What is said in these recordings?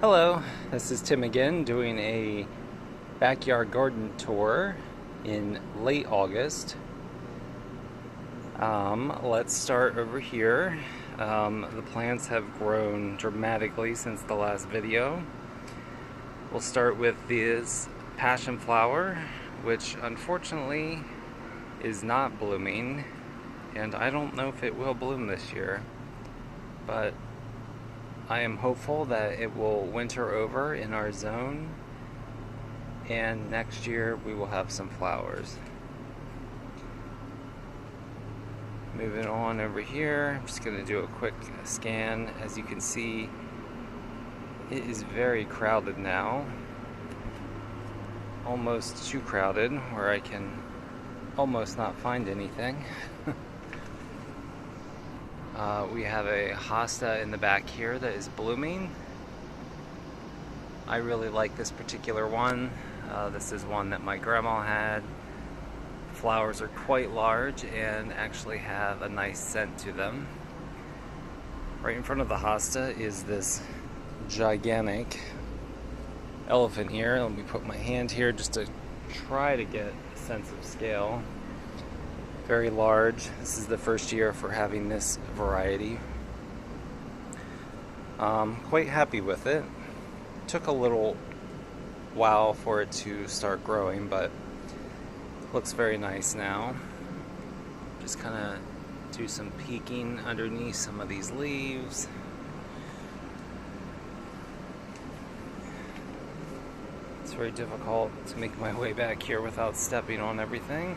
Hello, this is Tim again doing a backyard garden tour in late August. Let's start over here. The plants have grown dramatically since the last video. We'll start with this passion flower, which unfortunately is not blooming, and I don't know if it will bloom this year, but I am hopeful that it will winter over in our zone, and next year we will have some flowers. Moving on over here, I'm just going to do a quick scan. As you can see, it is very crowded now. Almost too crowded, where I can almost not find anything. We have a Hosta in the back here that is blooming. I really like this particular one. This is one that my grandma had. Flowers are quite large and actually have a nice scent to them. Right in front of the Hosta is this gigantic elephant here. Let me put my hand here just to try to get a sense of scale. Very large. This is the first year for having this variety. Quite happy with it. Took a little while for it to start growing, but looks very nice now. Just kind of do some peeking underneath some of these leaves. It's very difficult to make my way back here without stepping on everything.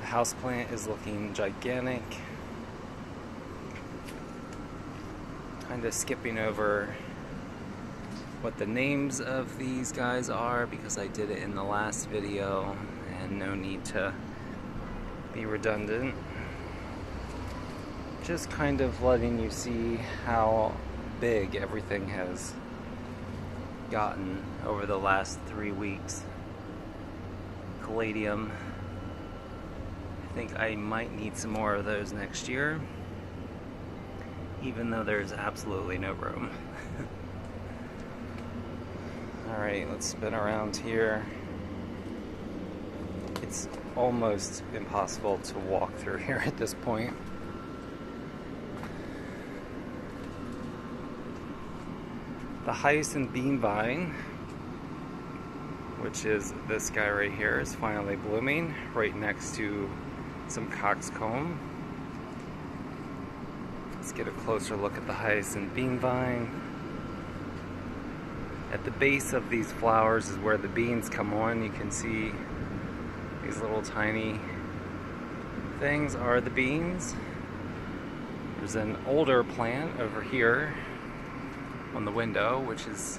The houseplant is looking gigantic. Kind of skipping over what the names of these guys are because I did it in the last video and no need to be redundant. Just kind of letting you see how big everything has gotten over the last 3 weeks. Palladium. I think I might need some more of those next year, even though there's absolutely no room. Alright, let's spin around here. It's almost impossible to walk through here at this point. The Heisen bean vine, which is this guy right here, is finally blooming right next to some coxcomb. Let's get a closer look at the hyacinth bean vine. At the base of these flowers is where the beans come on. You can see these little tiny things are the beans. There's an older plant over here on the window, which is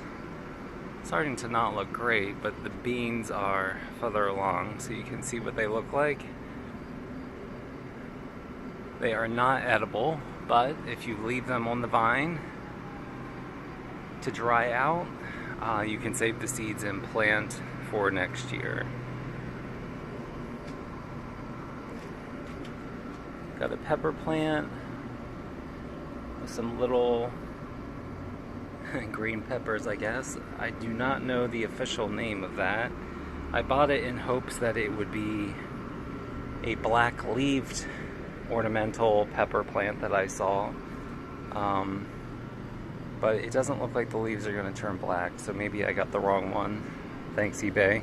starting to not look great, but the beans are further along, so you can see what they look like. They are not edible, but if you leave them on the vine to dry out, you can save the seeds and plant for next year. Got a pepper plant with some little green peppers, I guess. I do not know the official name of that. I bought it in hopes that it would be a black-leaved ornamental pepper plant that I saw. But it doesn't look like the leaves are going to turn black, so maybe I got the wrong one. Thanks, eBay.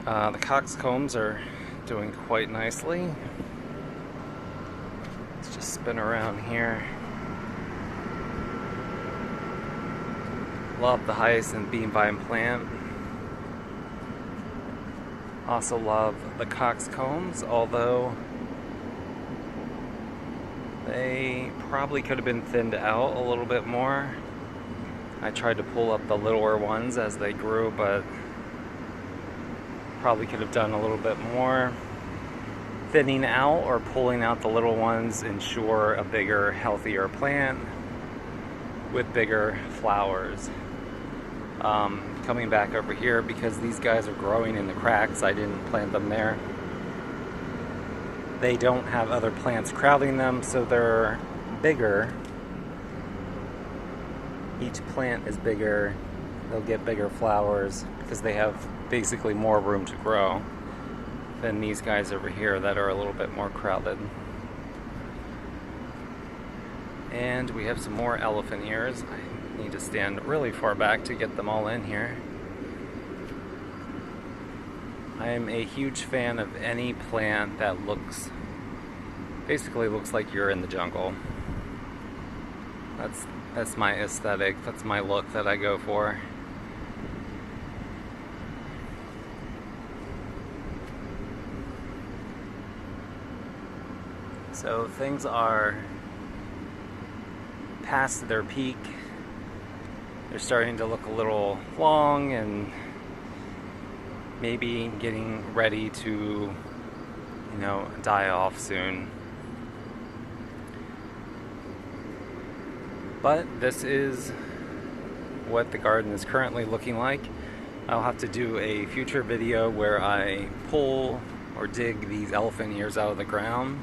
The coxcombs are doing quite nicely. Let's just spin around here. Love the hyacinth bean vine plant. Also love the coxcombs, although they probably could have been thinned out a little bit more. I tried to pull up the littler ones as they grew, but probably could have done a little bit more. Thinning out or pulling out the little ones ensure a bigger, healthier plant with bigger flowers. Coming back over here, because these guys are growing in the cracks, I didn't plant them there. They don't have other plants crowding them, so they're bigger each plant is bigger, they'll get bigger flowers because they have basically more room to grow than these guys over here that are a little bit more crowded. And we have some more elephant ears. I need to stand really far back to get them all in here. I am a huge fan of any plant that basically looks like you're in the jungle. That's my aesthetic, that's my look that I go for. So things are past their peak. They're starting to look a little long and maybe getting ready to, die off soon. But this is what the garden is currently looking like. I'll have to do a future video where I pull or dig these elephant ears out of the ground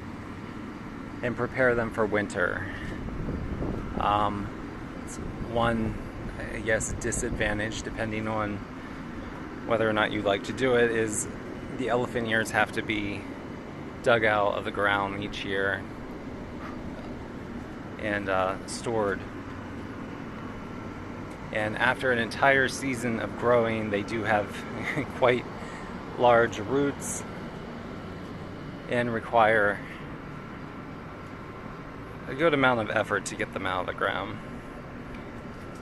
and prepare them for winter. It's one, I guess, disadvantage, depending on whether or not you like to do it, is the elephant ears have to be dug out of the ground each year and stored. And after an entire season of growing, they do have quite large roots and require a good amount of effort to get them out of the ground.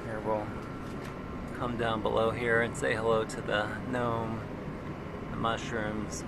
Here, we'll come down below here and say hello to the gnome, the mushrooms.